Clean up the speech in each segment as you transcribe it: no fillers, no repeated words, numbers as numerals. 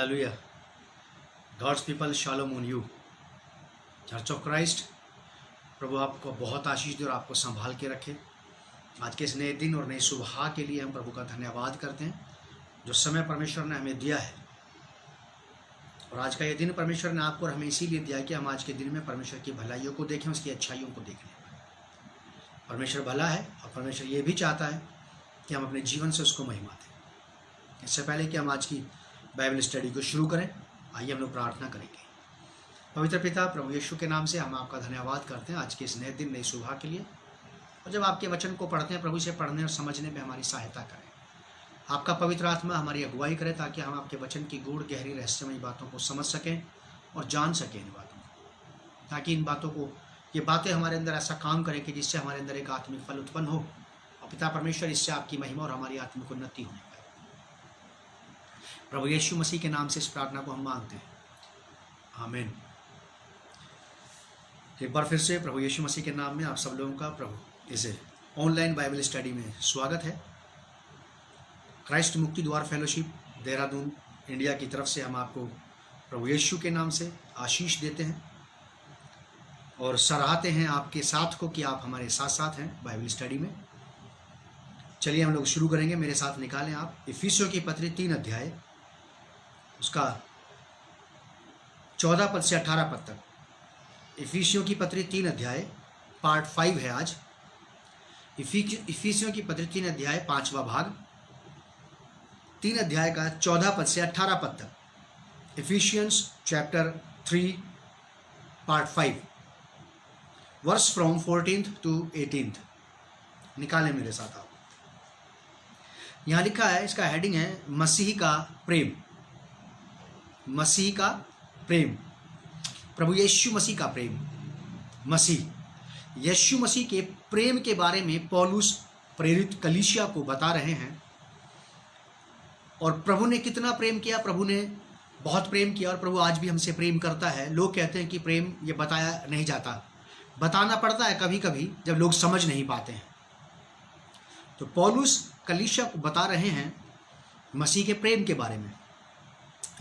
Hallelujah. God's people, shalom on you. Church of Christ, प्रभु आपको बहुत आशीष दे और आपको संभाल के रखे। आज के इस नए दिन और नई सुबह के लिए हम प्रभु का धन्यवाद करते हैं, जो समय परमेश्वर ने हमें दिया है। और आज का ये दिन परमेश्वर ने आपको और हमें इसीलिए दिया कि हम आज के दिन में परमेश्वर की भलाइयों को देखें, उसकी अच्छाइयों को देखें। परमेश्वर भला है और परमेश्वर ये भी चाहता है कि हम अपने जीवन से उसको महिमा दें। इससे पहले कि हम आज की बाइबल स्टडी को शुरू करें, आइए हम लोग प्रार्थना करेंगे। पवित्र पिता, प्रभु यीशु के नाम से हम आपका धन्यवाद करते हैं आज के इस नए दिन, नई सुबह के लिए। और जब आपके वचन को पढ़ते हैं प्रभु, से पढ़ने और समझने में हमारी सहायता करें। आपका पवित्र आत्मा हमारी अगुवाई करे, ताकि हम आपके वचन की गूढ़ गहरी रहस्यमयी बातों को समझ सकें और जान सकें इन बातों को, ताकि इन बातों को, ये बातें हमारे अंदर ऐसा काम करें कि जिससे हमारे अंदर एक आत्मिक फल उत्पन्न हो। और पिता परमेश्वर, इससे आपकी महिमा और हमारी आत्मिक उन्नति होने पाए। प्रभु यीशु मसीह के नाम से इस प्रार्थना को हम मांगते हैं, आमीन। एक बार फिर से प्रभु यीशु मसीह के नाम में आप सब लोगों का प्रभु इस ऑनलाइन बाइबल स्टडी में स्वागत है। क्राइस्ट मुक्ति द्वार फेलोशिप देहरादून इंडिया की तरफ से हम आपको प्रभु यीशु के नाम से आशीष देते हैं और सराहते हैं आपके साथ को कि आप हमारे साथ साथ हैं बाइबल स्टडी में। चलिए हम लोग शुरू करेंगे। मेरे साथ निकालें आप इफिसियों की पत्री 3 अध्याय, उसका 14 पद से 18 पद तक। इफिसियों की पत्री 3 अध्याय पार्ट 5 है आज। इफिसियों की पत्री 3 अध्याय 5वां भाग, 3 अध्याय का 14 पद से 18 पद तक। Ephesians chapter 3 part 5, verse from 14th to 18th। निकालें मेरे साथ आप। यहाँ लिखा है, इसका हेडिंग है मसीह का प्रेम। मसीह का प्रेम, प्रभु यीशु मसीह का प्रेम। मसीह यीशु मसीह के प्रेम के बारे में पौलुस प्रेरित कलीसिया को बता रहे हैं। और प्रभु ने कितना प्रेम किया, प्रभु ने बहुत प्रेम किया और प्रभु आज भी हमसे प्रेम करता है। लोग कहते हैं कि प्रेम ये बताया नहीं जाता, बताना पड़ता है कभी कभी जब लोग समझ नहीं पाते हैं। तो पौलुस कलीसिया को बता रहे हैं मसीह के प्रेम के बारे में।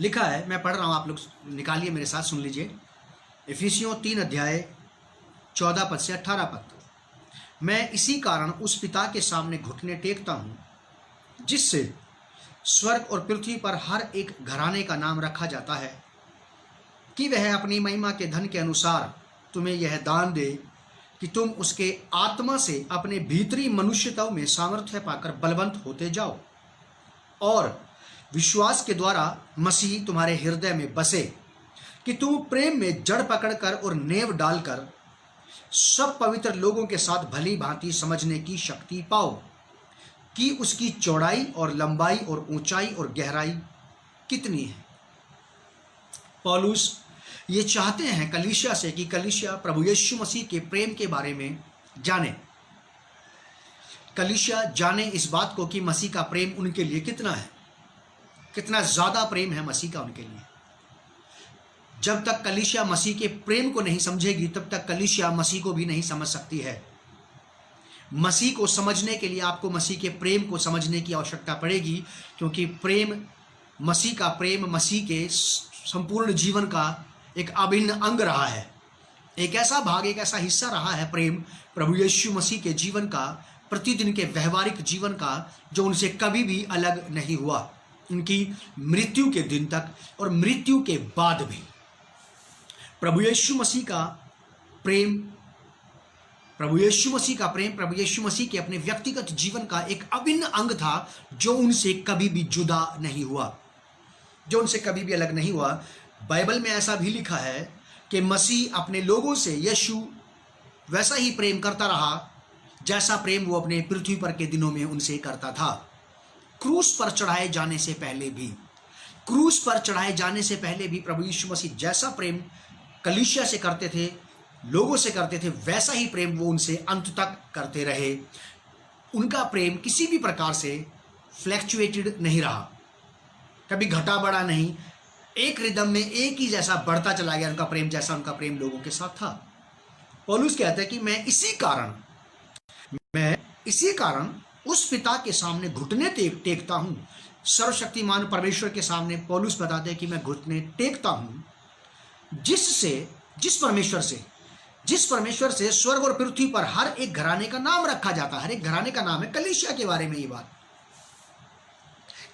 लिखा है, मैं पढ़ रहा हूँ, आप लोग निकालिए मेरे साथ, सुन लीजिए। इफिसियों 3 अध्याय 14 पद से 18 पद। मैं इसी कारण उस पिता के सामने घुटने टेकता हूँ, जिससे स्वर्ग और पृथ्वी पर हर एक घराने का नाम रखा जाता है, कि वह अपनी महिमा के धन के अनुसार तुम्हें यह दान दे कि तुम उसके आत्मा से अपने भीतरी मनुष्यताओं में सामर्थ्य पाकर बलवंत होते जाओ, और विश्वास के द्वारा मसीह तुम्हारे हृदय में बसे, कि तुम प्रेम में जड़ पकड़कर और नेव डालकर सब पवित्र लोगों के साथ भली भांति समझने की शक्ति पाओ, कि उसकी चौड़ाई और लंबाई और ऊंचाई और गहराई कितनी है। पौलुस ये चाहते हैं कलीसिया से कि कलीसिया प्रभु यीशु मसीह के प्रेम के बारे में जाने। कलीसिया जाने इस बात को कि मसीह का प्रेम उनके लिए कितना है, कितना ज़्यादा प्रेम है मसीह का उनके लिए। जब तक कलीसिया मसीह के प्रेम को नहीं समझेगी, तब तक कलीसिया मसीह को भी नहीं समझ सकती है। मसीह को समझने के लिए आपको मसीह के प्रेम को समझने की आवश्यकता पड़ेगी, क्योंकि प्रेम, मसीह का प्रेम मसीह के संपूर्ण जीवन का एक अभिन्न अंग रहा है। एक ऐसा भाग, एक ऐसा हिस्सा रहा है प्रेम प्रभु यीशु मसीह के जीवन का, प्रतिदिन के व्यवहारिक जीवन का, जो उनसे कभी भी अलग नहीं हुआ, उनकी मृत्यु के दिन तक और मृत्यु के बाद भी। प्रभु यीशु मसीह का प्रेम, प्रभु यीशु मसीह का प्रेम, प्रभु यीशु मसीह के अपने व्यक्तिगत जीवन का एक अभिन्न अंग था, जो उनसे कभी भी जुदा नहीं हुआ, जो उनसे कभी भी अलग नहीं हुआ। बाइबल में ऐसा भी लिखा है कि मसीह अपने लोगों से, यीशु वैसा ही प्रेम करता रहा जैसा प्रेम वो अपने पृथ्वी पर के दिनों में उनसे करता था। क्रूस पर चढ़ाए जाने से पहले भी, क्रूस पर चढ़ाए जाने से पहले भी प्रभु यीशु मसीह जैसा प्रेम कलीसिया से करते थे, लोगों से करते थे, वैसा ही प्रेम वो उनसे अंत तक करते रहे। उनका प्रेम किसी भी प्रकार से फ्लैक्चुएटेड नहीं रहा, कभी घटा बढ़ा नहीं, एक रिदम में एक ही जैसा बढ़ता चला गया उनका प्रेम, जैसा उनका प्रेम लोगों के साथ था। पौलुस कहता है कि मैं इसी कारण उस पिता के सामने घुटने टेकता हूं, सर्वशक्तिमान परमेश्वर के सामने पौलुस बताते हैं कि मैं घुटने टेकता हूं, जिस परमेश्वर से स्वर्ग और पृथ्वी पर हर एक घराने का नाम रखा जाता है। हर एक घराने का नाम है। कलीसिया के बारे में ये बात,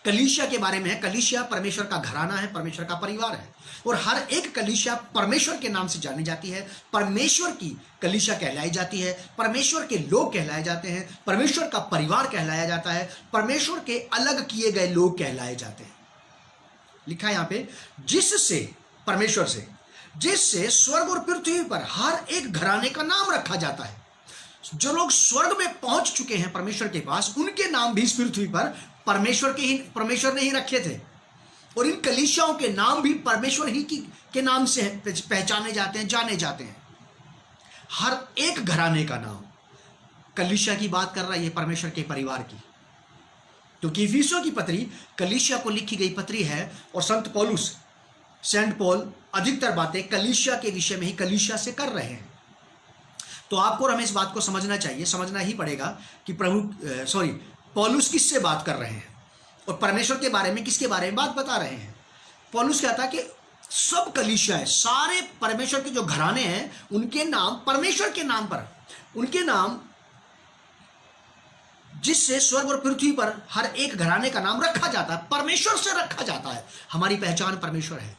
कलीसिया के बारे में है। कलीसिया परमेश्वर का घराना है, परमेश्वर का परिवार है, और हर एक कलीसिया परमेश्वर के नाम से जानी जाती है। परमेश्वर की कलीसिया कहलाई जाती है, परमेश्वर के लोग कहलाए जाते हैं, परमेश्वर का परिवार कहलाया जाता है, परमेश्वर के अलग किए गए लोग कहलाए जाते हैं। लिखा है यहां पे, परमेश्वर से जिससे स्वर्ग और पृथ्वी पर हर एक घराने का नाम रखा जाता है। जो लोग स्वर्ग में पहुंच चुके हैं परमेश्वर के पास, उनके नाम भी इस पृथ्वी पर परमेश्वर ने ही रखे थे, और इन कलीसियाओं के नाम भी परमेश्वर ही के नाम से पहचाने जाते हैं, जाने जाते हैं। हर एक घराने का नाम, कलीसिया की बात कर रहा है, ये परमेश्वर के परिवार की, क्योंकि इफिसियों की पत्री कलीसिया को लिखी गई पत्री है, और सेंट पॉल अधिकतर बातें कलीसिया के विषय में ही कलीसिया से कर रहे हैं। तो आपको और हमें इस बात को समझना चाहिए, समझना ही पड़ेगा कि पौलुस किससे बात कर रहे हैं और परमेश्वर के बारे में किसके बारे में बात बता रहे हैं। पौलुस कहता है कि सब कलीसिया है, सारे परमेश्वर के जो घराने हैं, उनके नाम परमेश्वर के नाम पर, उनके नाम जिससे स्वर्ग और पृथ्वी पर हर एक घराने का नाम रखा जाता है, परमेश्वर से रखा जाता है। हमारी पहचान परमेश्वर है,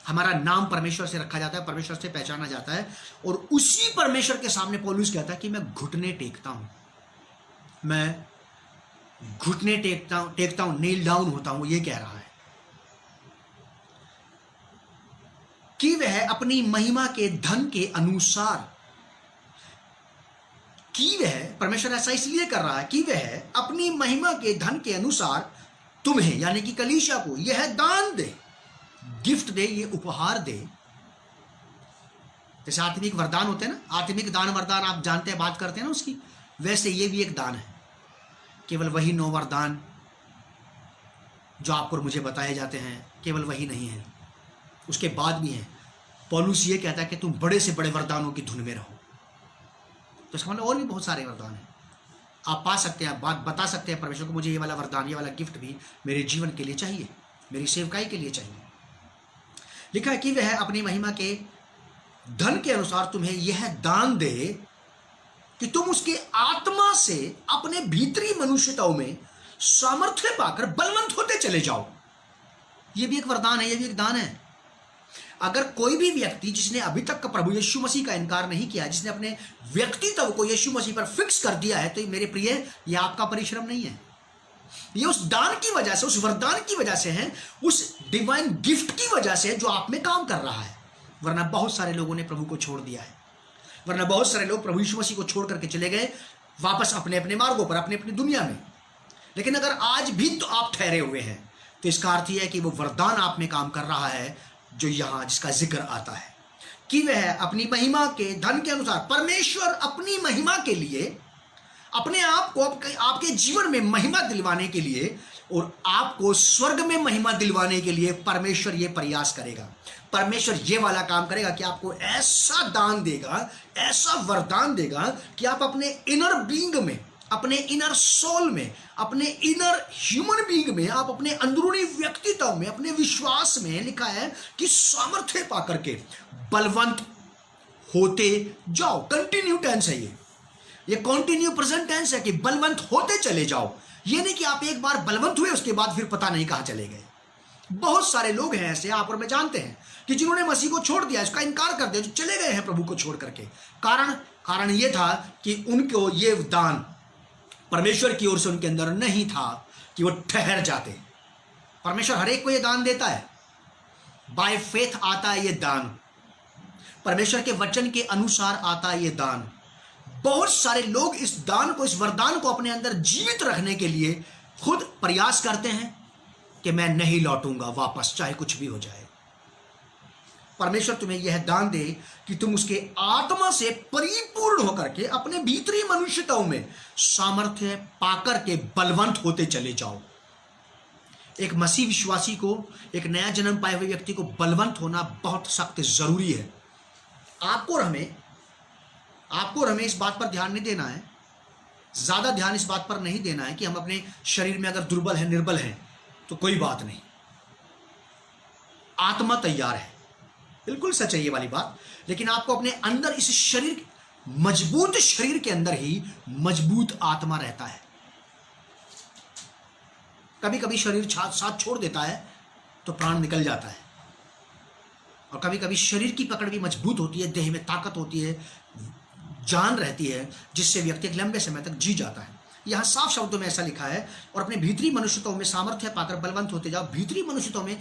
हमारा नाम परमेश्वर से रखा जाता है, परमेश्वर से पहचाना जाता है, और उसी परमेश्वर के सामने पौलुस कहता है कि मैं घुटने टेकता हूं, मैं घुटने टेकता हूं, नील डाउन होता हूं। ये कह रहा है कि वह अपनी महिमा के धन के अनुसार, कि वह, परमेश्वर ऐसा इसलिए कर रहा है कि वह अपनी महिमा के धन के अनुसार तुम्हें, यानी कि कलीसिया को, यह दान दे, गिफ्ट दे, ये उपहार दे। जैसे आत्मिक वरदान होते हैं ना, आत्मिक दान वरदान आप जानते हैं, बात करते हैं ना उसकी, वैसे ये भी एक दान है। केवल वही 9 वरदान जो आपको और मुझे बताए जाते हैं, केवल वही नहीं है, उसके बाद भी है। पौलुस ये कहता है कि तुम बड़े से बड़े वरदानों की धुन में रहो। तो इसका मतलब और भी बहुत सारे वरदान हैं, आप पा सकते हैं, बात बता सकते हैं परमेश्वर को, मुझे ये वाला वरदान, ये वाला गिफ्ट भी मेरे जीवन के लिए चाहिए, मेरी सेवकाई के लिए चाहिए। लिखा है कि वह अपनी महिमा के धन के अनुसार तुम्हें यह दान दे कि तुम उसके आत्मा से अपने भीतरी मनुष्यताओं में सामर्थ्य पाकर बलवंत होते चले जाओ। यह भी एक वरदान है, यह भी एक दान है। अगर कोई भी व्यक्ति जिसने अभी तक प्रभु यीशु मसीह का इनकार नहीं किया, जिसने अपने व्यक्तित्व को यीशु मसीह पर फिक्स कर दिया है, तो मेरे प्रिय, यह आपका परिश्रम नहीं है, ये उस दान की वजह से, उस वरदान की वजह से है, उस डिवाइन गिफ्ट की वजह से जो आप में काम कर रहा है। वरना बहुत सारे लोगों ने प्रभु को छोड़ दिया है, वरना बहुत सारे लोग प्रभु यीशु मसीह को छोड़ करके चले गए वापस अपने अपने मार्गों पर, अपनी अपनी दुनिया में। लेकिन अगर आज भी तो आप ठहरे हुए हैं, तो इसका अर्थ यह है कि वो वरदान आप में काम कर रहा है, जो यहां जिसका जिक्र आता है कि वह अपनी महिमा के धन के अनुसार, परमेश्वर अपनी महिमा के लिए, अपने आप को आपके जीवन में महिमा दिलवाने के लिए और आपको स्वर्ग में महिमा दिलवाने के लिए परमेश्वर ये प्रयास करेगा। परमेश्वर ये वाला काम करेगा कि आपको ऐसा दान देगा, ऐसा वरदान देगा कि आप अपने इनर बीइंग में, अपने इनर सोल में, अपने इनर ह्यूमन बीइंग में, आप अपने अंदरूनी व्यक्तित्व में, अपने विश्वास में, लिखा है कि सामर्थ्य पाकर के बलवंत होते जाओ। कंटिन्यू टेंस है ये कंटिन्यू प्रेजेंट टेंस है कि बलवंत होते चले जाओ। ये नहीं कि आप एक बार बलवंत हुए उसके बाद फिर पता नहीं कहां चले गए। बहुत सारे लोग हैं ऐसे, आप और मैं जानते हैं, कि जिन्होंने मसीह को छोड़ दिया, इसका इनकार कर दिया, जो चले गए हैं प्रभु को छोड़ करके। कारण ये था कि उनको ये दान परमेश्वर की ओर से उनके अंदर नहीं था कि वो ठहर जाते। परमेश्वर हर एक को ये दान देता है, बाय फेथ आता है ये दान, परमेश्वर के वचन के अनुसार आता है ये दान। बहुत सारे लोग इस दान को, इस वरदान को अपने अंदर जीवित रखने के लिए खुद प्रयास करते हैं कि मैं नहीं लौटूंगा वापस, चाहे कुछ भी हो जाए। परमेश्वर तुम्हें यह दान दे कि तुम उसके आत्मा से परिपूर्ण होकर के अपने भीतरी मनुष्यताओं में सामर्थ्य पाकर के बलवंत होते चले जाओ। एक मसीह विश्वासी को, एक नया जन्म पाए हुए व्यक्ति को बलवंत होना बहुत सख्त जरूरी है। आपको और हमें इस बात पर ध्यान नहीं देना है, ज्यादा ध्यान इस बात पर नहीं देना है कि हम अपने शरीर में अगर दुर्बल है, निर्बल है, तो कोई बात नहीं, आत्मा तैयार है, बिल्कुल सच है ये वाली बात। लेकिन आपको अपने अंदर इस शरीर, मजबूत शरीर के अंदर ही मजबूत आत्मा रहता है। कभी कभी शरीर साथ छोड़ देता है तो प्राण निकल जाता है, और कभी कभी शरीर की पकड़ भी मजबूत होती है, देह में ताकत होती है, जान रहती है, जिससे व्यक्ति एक लंबे समय तक जी जाता है। यहां साफ शब्दों में ऐसा लिखा है, और अपने भीतरी मनुष्यत्व में सामर्थ्य पाकर बलवंत होते जाओ। भीतरी मनुष्यत्व में,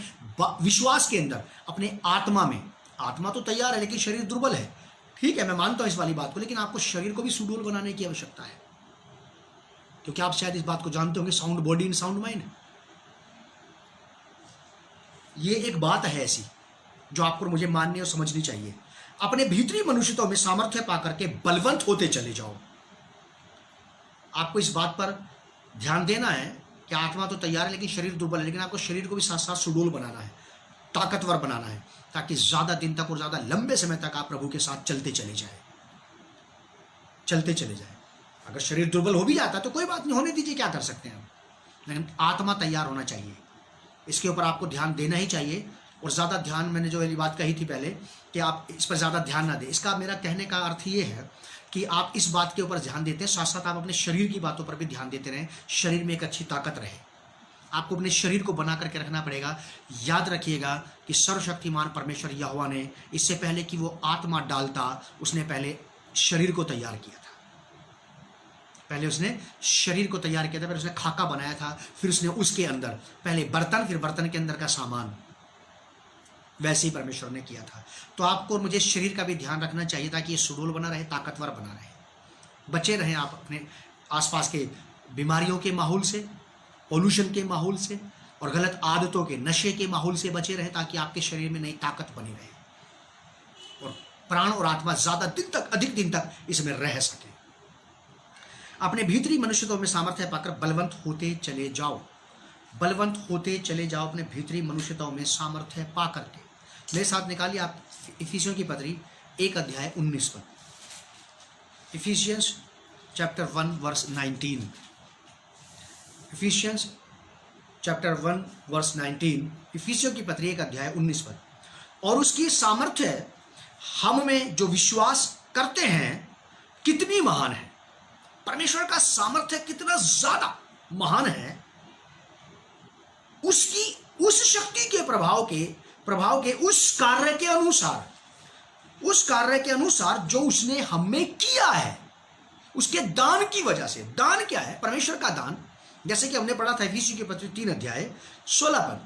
विश्वास के अंदर, अपने आत्मा में। आत्मा तो तैयार है लेकिन शरीर दुर्बल है, ठीक है, मैं मानता हूं इस वाली बात को, लेकिन आपको शरीर को भी सुडौल बनाने की आवश्यकता है, क्योंकि आप शायद इस बात को जानते होंगे, sound body in sound mind. ये एक बात है ऐसी जो आपको मुझे माननी और समझनी चाहिए। अपने भीतरी मनुष्यत्व में सामर्थ्य पाकर के बलवंत होते चले जाओ। आपको इस बात पर ध्यान देना है कि आत्मा तो तैयार है लेकिन शरीर दुर्बल है, लेकिन आपको शरीर को भी साथ साथ सुडौल बनाना है, ताकतवर बनाना है, ताकि ज्यादा दिन तक और ज्यादा लंबे समय तक आप प्रभु के साथ चलते चले जाए। अगर शरीर दुर्बल हो भी जाता है तो कोई बात नहीं, होने दीजिए, क्या कर सकते हैं हम, लेकिन आत्मा तैयार होना चाहिए। इसके ऊपर आपको ध्यान देना ही चाहिए, और ज़्यादा ध्यान, मैंने जो ये बात कही थी पहले कि आप इस पर ज़्यादा ध्यान ना दें, इसका मेरा कहने का अर्थ ये है कि आप इस बात के ऊपर ध्यान देते हैं, साथ साथ आप अपने शरीर की बातों पर भी ध्यान देते रहें। शरीर में एक अच्छी ताकत रहे, आपको अपने शरीर को बना करके रखना पड़ेगा। याद रखिएगा कि सर्वशक्तिमान परमेश्वर यहोवा ने, इससे पहले कि वो आत्मा डालता, उसने पहले शरीर को तैयार किया था। पहले उसने शरीर को तैयार किया था, फिर उसने खाका बनाया था, फिर उसने उसके अंदर पहले बर्तन, फिर बर्तन के अंदर का सामान, वैसे ही परमेश्वर ने किया था। तो आपको और मुझे शरीर का भी ध्यान रखना चाहिए ताकि ये सुडौल बना रहे, ताकतवर बना रहे, बचे रहें आप अपने आसपास के बीमारियों के माहौल से, पोल्यूशन के माहौल से, और गलत आदतों के, नशे के माहौल से बचे रहें, ताकि आपके शरीर में नई ताकत बनी रहे और प्राण और आत्मा ज्यादा दिन तक, अधिक दिन तक इसमें रह सके। अपने भीतरी मनुष्यत्व में सामर्थ्य पाकर बलवंत होते चले जाओ। बलवंत होते चले जाओ अपने भीतरी मनुष्यत्व में सामर्थ्य पा करके। मेरे साथ निकालिए आप इफिसियों की पत्री 1 अध्याय 19 पद। Ephesians chapter 1 verse 19। Ephesians chapter 1 verse 19, इफिसियों की पत्री 1 अध्याय 19 पद। और उसकी सामर्थ्य हम में जो विश्वास करते हैं कितनी महान है। परमेश्वर का सामर्थ्य कितना ज्यादा महान है, उसकी उस शक्ति के प्रभाव के उस कार्य के अनुसार जो उसने हमें किया है, उसके दान की वजह से। दान क्या है? परमेश्वर का दान, जैसे कि हमने पढ़ा था इफिसियों की पत्री 3 अध्याय 16 पद,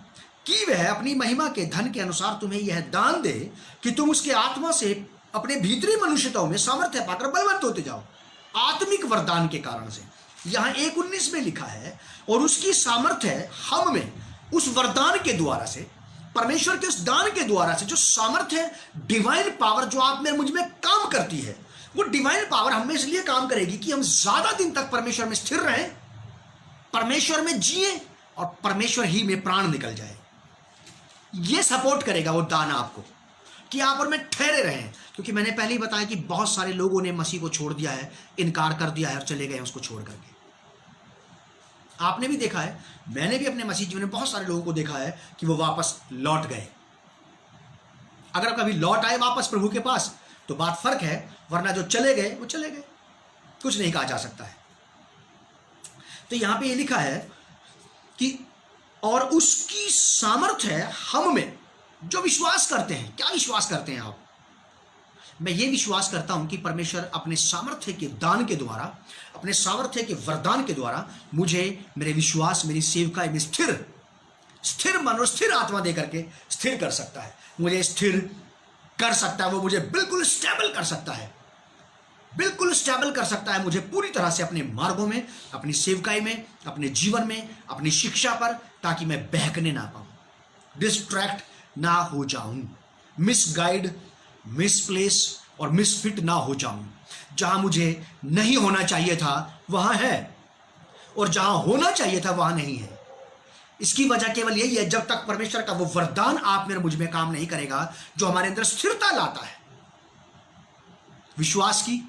कि वह अपनी महिमा के धन के अनुसार तुम्हें यह दान दे कि तुम उसके आत्मा से अपने भीतरी मनुष्यताओं में सामर्थ्य पाकर बलवंत होते जाओ, आत्मिक वरदान के कारण से। यहां 1:19 में लिखा है, और उसकी सामर्थ्य हम में उस वरदान के द्वारा से, परमेश्वर के उस दान के द्वारा से, जो सामर्थ्य, डिवाइन पावर जो आप में मुझ में काम करती है, वो डिवाइन पावर हमें इसलिए काम करेगी कि हम ज्यादा दिन तक परमेश्वर में स्थिर रहें, परमेश्वर में जिए और परमेश्वर ही में प्राण निकल जाए। ये सपोर्ट करेगा वो दान आपको कि आप और मैं ठहरे रहें। क्योंकि मैंने पहले ही बताया कि बहुत सारे लोगों ने मसीह को छोड़ दिया है, इनकार कर दिया है और चले गए उसको छोड़ करके। आपने भी देखा है, मैंने भी अपने मसीह जीवन में बहुत सारे लोगों को देखा है कि वो वापस लौट गए। अगर कभी लौट आए वापस प्रभु के पास तो बात फर्क है, वरना जो चले गए वो चले गए, कुछ नहीं कहा जा सकता है। तो यहां पे ये लिखा है कि और उसकी सामर्थ्य हम में जो विश्वास करते हैं। क्या विश्वास करते हैं आप? मैं ये विश्वास करता हूं कि परमेश्वर अपने सामर्थ्य के दान के द्वारा, अपने सामर्थ्य के वरदान के द्वारा मुझे, मेरे विश्वास, मेरी सेवकाई में स्थिर मन और स्थिर आत्मा देकर के स्थिर कर सकता है। मुझे स्थिर कर सकता है, वो मुझे बिल्कुल स्टेबल कर सकता है, बिल्कुल स्टेबल कर सकता है मुझे पूरी तरह से अपने मार्गों में, अपनी सेवकाई में, अपने जीवन में, अपनी शिक्षा पर, ताकि मैं बहकने ना पाऊं, डिस्ट्रैक्ट ना हो जाऊं, मिसगाइड, मिसप्लेस और मिसफिट ना हो जाऊं। जहां मुझे नहीं होना चाहिए था वहां है, और जहां होना चाहिए था वहां नहीं है। इसकी वजह केवल यही है, जब तक परमेश्वर का वो वरदान आप में मुझ में काम नहीं करेगा जो हमारे अंदर स्थिरता लाता है, विश्वास की,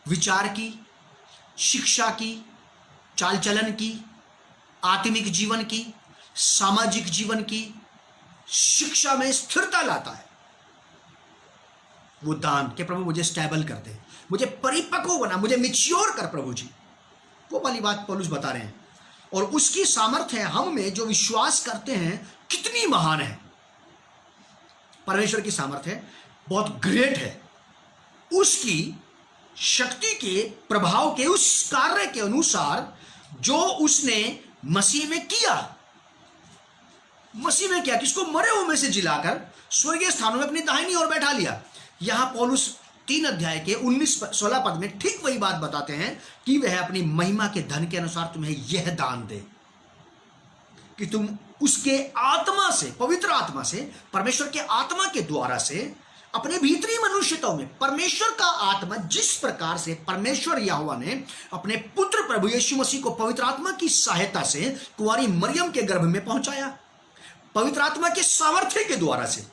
विचार की, शिक्षा की, चाल चलन की, आत्मिक जीवन की, सामाजिक जीवन की शिक्षा में स्थिरता लाता है, वो दान के प्रभु मुझे स्टेबल कर दे, मुझे परिपक्व बना, मुझे मिच्योर कर प्रभु जी, वो वाली बात पौलुस बता रहे हैं। और उसकी सामर्थ्य हम में जो विश्वास करते हैं कितनी महान है। परमेश्वर की सामर्थ्य बहुत ग्रेट है। उसकी शक्ति के प्रभाव के उस कार्य के अनुसार जो उसने मसीह में किया, मसीह में क्या, किसको मरे हुए में से जिलाकर स्वर्गीय स्थानों में अपनी दाहिनी ओर बैठा लिया। यहां पौलुस 3 अध्याय के 19-16 पद में ठीक वही बात बताते हैं कि वह अपनी महिमा के धन के अनुसार तुम्हें यह दान दे कि तुम उसके आत्मा से, पवित्र आत्मा से, परमेश्वर के आत्मा के द्वारा से अपने भीतरी मनुष्यताओं में परमेश्वर का आत्मा, जिस प्रकार से परमेश्वर यहोवा ने अपने पुत्र प्रभु यीशु मसीह को पवित्र आत्मा की सहायता से कुंवारी मरियम के गर्भ में पहुंचाया, पवित्र आत्मा के सामर्थ्य के द्वारा से,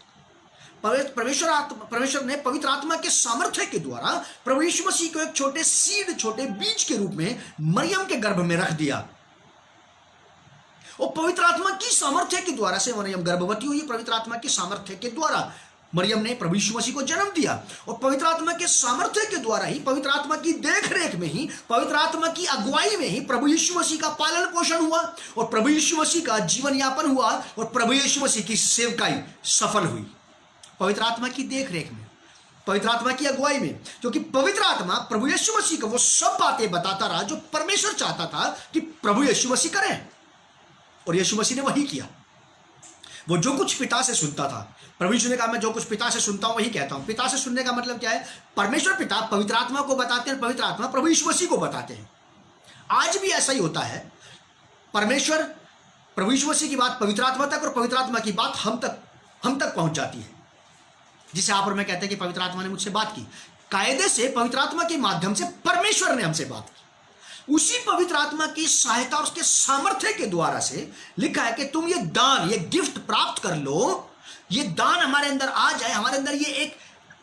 परमेश्वर ने पवित्र आत्मा के सामर्थ्य के द्वारा प्रभु यीशु मसीह को एक छोटे सीड, छोटे बीज के रूप में मरियम के गर्भ में रख दिया। और पवित्र आत्मा की सामर्थ्य के द्वारा से मरियम गर्भवती हुई। पवित्र आत्मा की सामर्थ्य के द्वारा मरियम ने प्रभु यीशु मसीह को जन्म दिया। और पवित्र आत्मा के सामर्थ्य के द्वारा ही, पवित्र आत्मा की देखरेख में ही, पवित्र आत्मा की अगुवाई में ही प्रभु यीशु मसीह का पालन पोषण हुआ और प्रभु यीशु मसीह का जीवन यापन हुआ और प्रभु यीशु मसीह की सेवकाई सफल हुई। पवित्र आत्मा की देखरेख में, पवित्र आत्मा की अगुवाई में, क्योंकि पवित्र आत्मा प्रभु यीशु मसीह को वो सब बातें बताता रहा जो परमेश्वर चाहता था कि प्रभु यीशु मसीह करें, और यीशु मसीह ने वही किया। वो जो कुछ पिता से सुनता था, प्रभु यीशु ने कहा मैं जो कुछ पिता से सुनता हूं वही कहता हूं। पिता से सुनने का मतलब क्या है? परमेश्वर पिता पवित्र आत्मा को बताते हैं, पवित्र आत्मा प्रभु यीशु मसीह को बताते हैं। आज भी ऐसा ही होता है। परमेश्वर, प्रभु यीशु मसीह की बात पवित्र आत्मा तक और पवित्र आत्मा की बात हम तक पहुंच जाती है। जिसे आप और मैं कहते हैं कि पवित्र आत्मा ने मुझसे बात की, कायदे से पवित्र आत्मा के माध्यम से परमेश्वर ने हमसे बात की। उसी पवित्र आत्मा की सहायता और उसके सामर्थ्य के द्वारा से लिखा है कि तुम ये दान, ये गिफ्ट प्राप्त कर लो, ये दान हमारे अंदर आ जाए, हमारे अंदर ये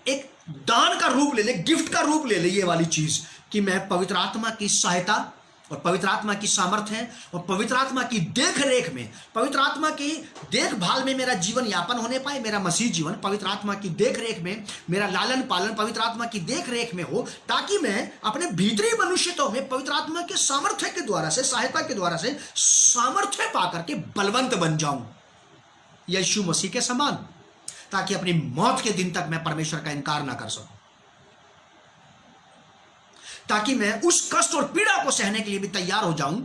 एक दान का रूप ले ले, गिफ्ट का रूप ले ले, ये वाली चीज कि मैं पवित्र आत्मा की सहायता और पवित्र आत्मा की सामर्थ्य और पवित्र आत्मा की देख रेख में, पवित्र आत्मा की देखभाल में मेरा जीवन यापन होने पाए, मेरा मसीह जीवन पवित्र आत्मा की देख रेख में, मेरा लालन पालन पवित्र आत्मा की देख रेख में हो, ताकि मैं अपने भीतरी मनुष्यत्व में पवित्र आत्मा के सामर्थ्य के द्वारा से, सहायता के द्वारा से सामर्थ्य पाकर के बलवंत बन जाऊं यीशु मसीह के समान, ताकि अपनी मौत के दिन तक मैं परमेश्वर का इनकार ना कर सकूं, ताकि मैं उस कष्ट और पीड़ा को सहने के लिए भी तैयार हो जाऊं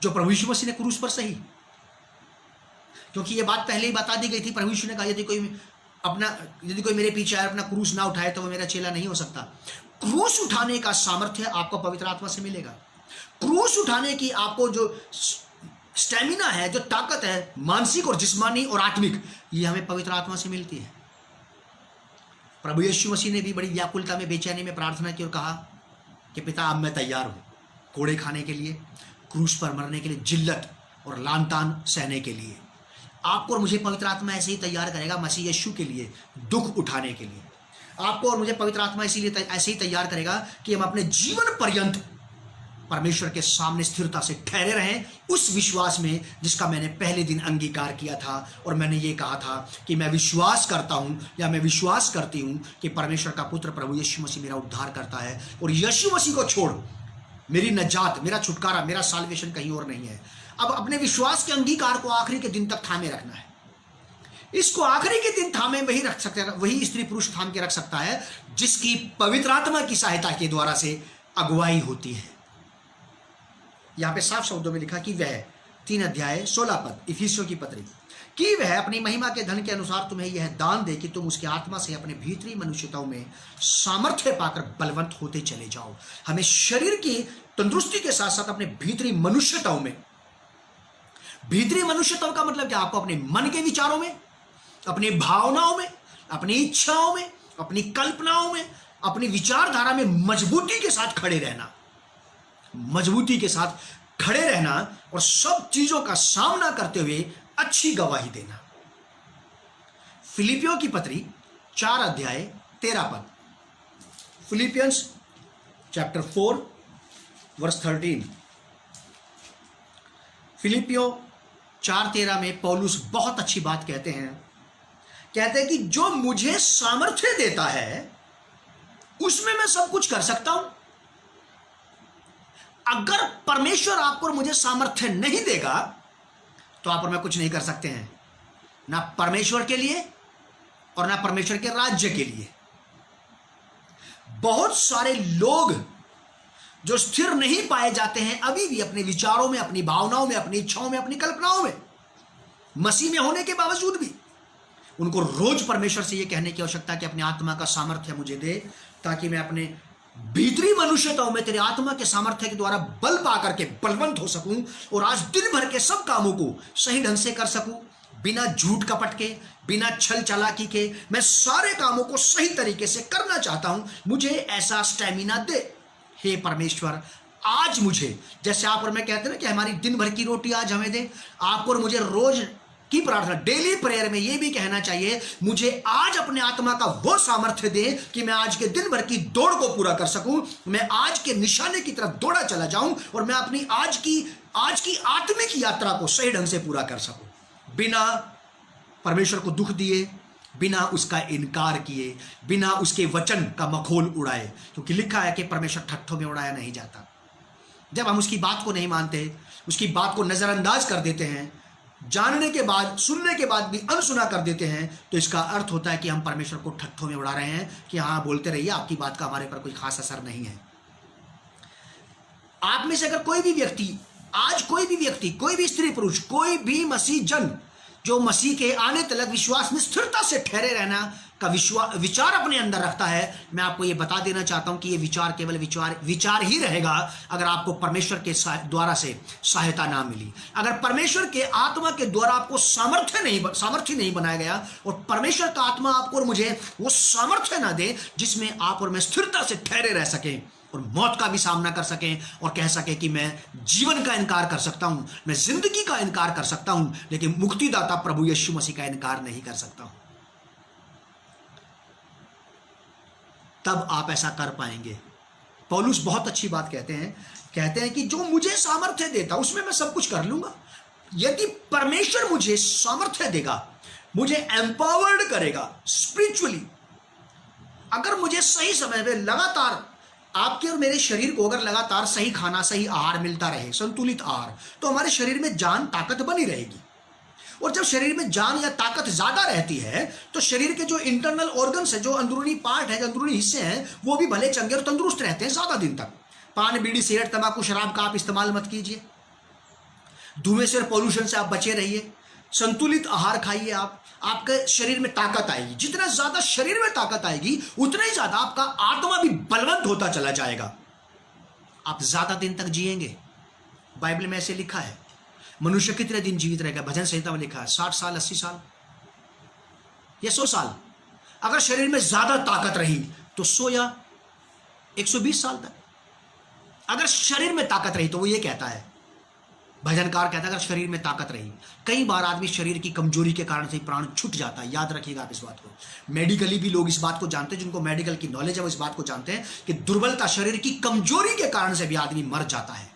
जो प्रभु यीशु मसीह ने क्रूस पर सही। क्योंकि यह बात पहले ही बता दी गई थी। प्रभु यीशु ने कहा यदि कोई मेरे पीछे आए अपना क्रूस ना उठाए तो वो मेरा चेला नहीं हो सकता। क्रूस उठाने का सामर्थ्य आपको पवित्र आत्मा से मिलेगा। क्रूस उठाने की आपको जो स्टेमिना है, जो ताकत है, मानसिक और जिस्मानी और आत्मिक, ये हमें पवित्र आत्मा से मिलती है। प्रभु यीशु मसीह ने भी बड़ी व्याकुलता में, बेचैनी में प्रार्थना की और कहा कि पिता अब मैं तैयार हूं कोड़े खाने के लिए, क्रूस पर मरने के लिए, जिल्लत और लानतान सहने के लिए। आपको और मुझे पवित्र आत्मा ऐसे ही तैयार करेगा मसीह यीशु के लिए, दुख उठाने के लिए। आपको और मुझे पवित्र आत्मा इसीलिए ऐसे ही तैयार करेगा कि हम अपने जीवन पर्यंत परमेश्वर के सामने स्थिरता से ठहरे रहें, उस विश्वास में जिसका मैंने पहले दिन अंगीकार किया था। और मैंने ये कहा था कि मैं विश्वास करता हूं या मैं विश्वास करती हूं कि परमेश्वर का पुत्र प्रभु यीशु मसीह मेरा उद्धार करता है, और यीशु मसीह को छोड़ मेरी नजात, मेरा छुटकारा, मेरा साल्वेशन कहीं और नहीं है। अब अपने विश्वास के अंगीकार को आखिरी के दिन तक थामे रखना है। इसको आखिरी के दिन थामे वही रख सकते हैं, वही स्त्री पुरुष थाम के रख सकता है जिसकी पवित्र आत्मा की सहायता के द्वारा से अगुवाई होती है। यहां पे साफ शब्दों में लिखा कि वह 3 अध्याय 16 पद इफिसियों की पत्री, कि वह अपनी महिमा के धन के अनुसार तुम्हें यह दान दे कि तुम उसके आत्मा से अपने भीतरी मनुष्यताओं में सामर्थ्य पाकर बलवंत होते चले जाओ। हमें शरीर की तंदुरुस्ती के साथ साथ अपने भीतरी मनुष्यताओं में, भीतरी मनुष्यताओं का मतलब क्या? आपको अपने मन के विचारों में, अपनी भावनाओं में, अपनी इच्छाओं में, अपनी कल्पनाओं में, अपनी विचारधारा में मजबूती के साथ खड़े रहना, मजबूती के साथ खड़े रहना और सब चीजों का सामना करते हुए अच्छी गवाही देना। फिलिपियों की पत्री 4 अध्याय 13 पद, फिलिपियंस चैप्टर 4 वर्स 13, फिलिपियों 4:13 में पौलुस बहुत अच्छी बात कहते हैं कि जो मुझे सामर्थ्य देता है उसमें मैं सब कुछ कर सकता हूं। अगर परमेश्वर आपको और मुझे सामर्थ्य नहीं देगा तो आप और मैं कुछ नहीं कर सकते हैं, ना परमेश्वर के लिए और ना परमेश्वर के राज्य के लिए। बहुत सारे लोग जो स्थिर नहीं पाए जाते हैं अभी भी अपने विचारों में, अपनी भावनाओं में, अपनी इच्छाओं में, अपनी कल्पनाओं में, मसीह में होने के बावजूद भी उनको रोज परमेश्वर से यह कहने की आवश्यकता है कि अपनी आत्मा का सामर्थ्य मुझे दे, ताकि मैं अपने भीतरी मनुष्यताओं में तेरे आत्मा के सामर्थ्य के द्वारा बल पाकर के बलवंत हो सकूं और आज दिन भर के सब कामों को सही ढंग से कर सकूं, बिना झूठ कपट के, बिना छल चालाकी के। मैं सारे कामों को सही तरीके से करना चाहता हूं, मुझे ऐसा स्टैमिना दे। हे परमेश्वर, आज मुझे, जैसे आप और मैं कहते हैं ना कि हमारी दिन भर की रोटी आज हमें दे, आपको और मुझे रोज की प्रार्थना, डेली प्रेयर में यह भी कहना चाहिए, मुझे आज अपने आत्मा का वो सामर्थ्य दे कि मैं आज के दिन भर की दौड़ को पूरा कर सकूं, मैं आज के निशाने की तरफ दौड़ा चला जाऊं और मैं अपनी आज की आत्मिक यात्रा को सही ढंग से पूरा कर सकूं, बिना परमेश्वर को दुख दिए, बिना उसका इनकार किए, बिना उसके वचन का मखौल उड़ाए। क्योंकि लिखा है कि परमेश्वर ठट्ठों में उड़ाया नहीं जाता। जब हम उसकी बात को नहीं मानते, उसकी बात को नजरअंदाज कर देते हैं, जानने के बाद, सुनने के बाद भी अनसुना कर देते हैं, तो इसका अर्थ होता है कि हम परमेश्वर को ठट्ठों में उड़ा रहे हैं कि हाँ बोलते रहिए, आपकी बात का हमारे पर कोई खास असर नहीं है। आप में से अगर कोई भी व्यक्ति, आज कोई भी व्यक्ति, कोई भी स्त्री पुरुष, कोई भी मसीह जन जो मसीह के आने तक विश्वास में स्थिरता से ठहरे रहना का विचार अपने अंदर रखता है, मैं आपको यह बता देना चाहता हूं कि यह विचार केवल विचार ही रहेगा अगर आपको परमेश्वर के द्वारा से सहायता ना मिली। अगर परमेश्वर के आत्मा के द्वारा आपको सामर्थ्य नहीं बनाया गया और परमेश्वर का आत्मा आपको और मुझे वो सामर्थ्य ना दे जिसमें आप और मैं स्थिरता से ठहरे रह सकें और मौत का भी सामना कर सकें और कह सके कि मैं जीवन का इनकार कर सकता हूं, मैं जिंदगी का इनकार कर सकता हूं, लेकिन मुक्तिदाता प्रभु यीशु मसीह का इनकार नहीं कर सकता हूं, तब आप ऐसा कर पाएंगे। पौलुस बहुत अच्छी बात कहते हैं कि जो मुझे सामर्थ्य देता उसमें मैं सब कुछ कर लूंगा। यदि परमेश्वर मुझे सामर्थ्य देगा, मुझे एम्पावर्ड करेगा स्पिरिचुअली, अगर मुझे सही समय में लगातार आपके और मेरे शरीर को अगर लगातार सही खाना, सही आहार मिलता रहे, संतुलित आहार, तो हमारे शरीर में जान, ताकत बनी रहेगी। और जब शरीर में जान या ताकत ज्यादा रहती है तो शरीर के जो इंटरनल ऑर्गन्स है, जो अंदरूनी पार्ट है, जो अंदरूनी हिस्से हैं, वो भी भले चंगे और तंदुरुस्त रहते हैं ज्यादा दिन तक। पान, बीड़ी, सिगरेट, तंबाकू, शराब का आप इस्तेमाल मत कीजिए, धुएं से और पॉल्यूशन से आप बचे रहिए, संतुलित आहार खाइए। आपके शरीर में ताकत आएगी। जितना ज्यादा शरीर में ताकत आएगी उतना ही ज्यादा आपका आत्मा भी बलवंत होता चला जाएगा, आप ज्यादा दिन तक जिएंगे। बाइबल में ऐसे लिखा है, मनुष्य कितने दिन जीवित रहेगा, भजन संहिता में लिखा है 60 साल, 80 साल या 100 साल। अगर शरीर में ज्यादा ताकत रही तो 100 या 120 साल तक। अगर शरीर में ताकत रही तो वो ये कहता है, भजनकार कहता है, अगर शरीर में ताकत रही। कई बार आदमी शरीर की कमजोरी के कारण से प्राण छूट जाता है, याद रखिएगा आप इस बात को। मेडिकली भी लोग इस बात को जानते हैं, जिनको मेडिकल की नॉलेज है वो इस बात को जानते हैं कि दुर्बलता, शरीर की कमजोरी के कारण से भी आदमी मर जाता है।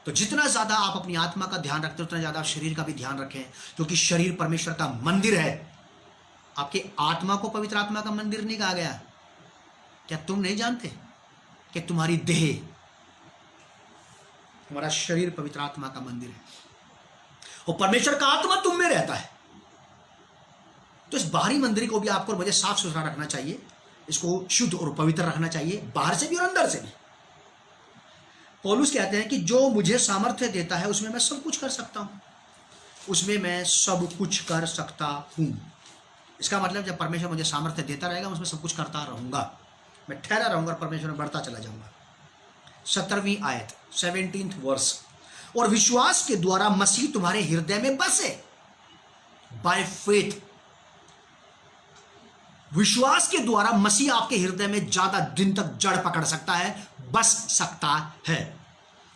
तो जितना ज्यादा आप अपनी आत्मा का ध्यान रखते हैं उतना ज्यादा आप शरीर का भी ध्यान रखें, क्योंकि शरीर परमेश्वर का मंदिर है। आपकी आत्मा को पवित्र आत्मा का मंदिर नहीं कहा गया? क्या तुम नहीं जानते कि तुम्हारी देह, हमारा शरीर पवित्र आत्मा का मंदिर है और परमेश्वर का आत्मा तुम में रहता है। तो इस बाहरी मंदिर को भी आपको मुझे साफ सुथरा रखना चाहिए, इसको शुद्ध और पवित्र रखना चाहिए, बाहर से भी और अंदर से भी। पौलुस कहते हैं कि जो मुझे सामर्थ्य देता है उसमें मैं सब कुछ कर सकता हूं, उसमें मैं सब कुछ कर सकता हूं। इसका मतलब जब परमेश्वर मुझे सामर्थ्य देता रहेगा उसमें सब कुछ करता रहूंगा, मैं ठहरा रहूंगा और परमेश्वर में बढ़ता चला जाऊंगा। 17वीं आयत, 17th वर्स, और विश्वास के द्वारा मसीह तुम्हारे हृदय में बसे। बाय फेथ, विश्वास के द्वारा मसीह आपके हृदय में ज्यादा दिन तक जड़ पकड़ सकता है, बस सकता है।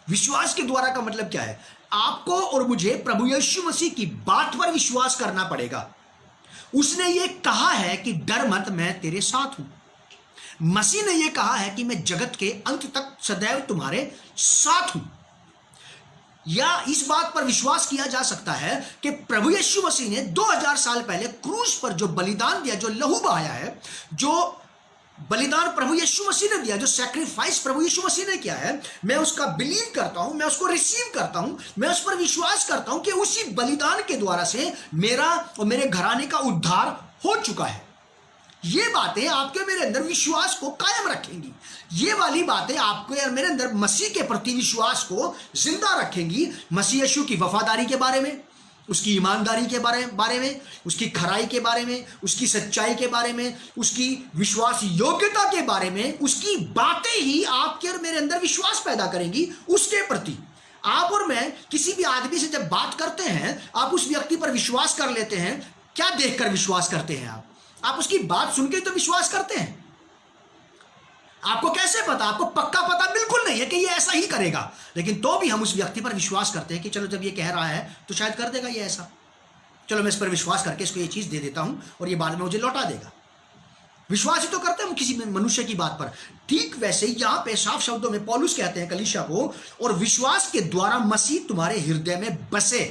विश्वास के द्वारा का मतलब क्या है? आपको और मुझे प्रभु यीशु मसीह की बात पर विश्वास करना पड़ेगा। उसने ये कहा है कि डर मत, मैं तेरे साथ हूं। मसीह ने यह कहा है कि मैं जगत के अंत तक सदैव तुम्हारे साथ हूं। या इस बात पर विश्वास किया जा सकता है कि प्रभु यीशु मसीह ने 2000 साल पहले क्रूस पर जो बलिदान दिया, जो लहू बहाया है, जो बलिदान प्रभु यीशु मसीह ने दिया, जो सैक्रिफाइस प्रभु यीशु मसीह ने किया है, मैं उसका बिलीव करता हूं, मैं उसको रिसीव करता हूं, मैं उस पर विश्वास करता हूं कि उसी बलिदान के द्वारा से मेरा और मेरे घराने का उद्धार हो चुका है। ये बातें आपके मेरे अंदर विश्वास को कायम रखेंगी। ये वाली बातें आपके और मेरे अंदर मसीह के प्रति विश्वास को जिंदा रखेंगी। मसीह यीशु की वफादारी के बारे में, उसकी ईमानदारी के बारे में, उसकी खराई के बारे में, उसकी सच्चाई के बारे में, उसकी विश्वास योग्यता के बारे में, उसकी बातें ही आपके और मेरे अंदर विश्वास पैदा करेंगी उसके प्रति। आप और मैं किसी भी आदमी से जब बात करते हैं, आप उस व्यक्ति पर विश्वास कर लेते हैं। क्या देखकर विश्वास करते हैं? आप उसकी बात सुन के तो विश्वास करते हैं। आपको कैसे पता? आपको पक्का पता बिल्कुल नहीं है कि ये ऐसा ही करेगा, लेकिन तो भी हम उस व्यक्ति पर विश्वास करते हैं कि चलो जब ये कह रहा है तो शायद कर देगा ये ऐसा, चलो मैं इस पर विश्वास करके इसको ये चीज दे देता हूं और ये बाद में मुझे लौटा देगा। विश्वास ही तो करते हैं हम किसी मनुष्य की बात पर। ठीक वैसे यहां पे साफ शब्दों में पौलुस कहते हैं कलीसिया को, और विश्वास के द्वारा मसीह तुम्हारे हृदय में बसे।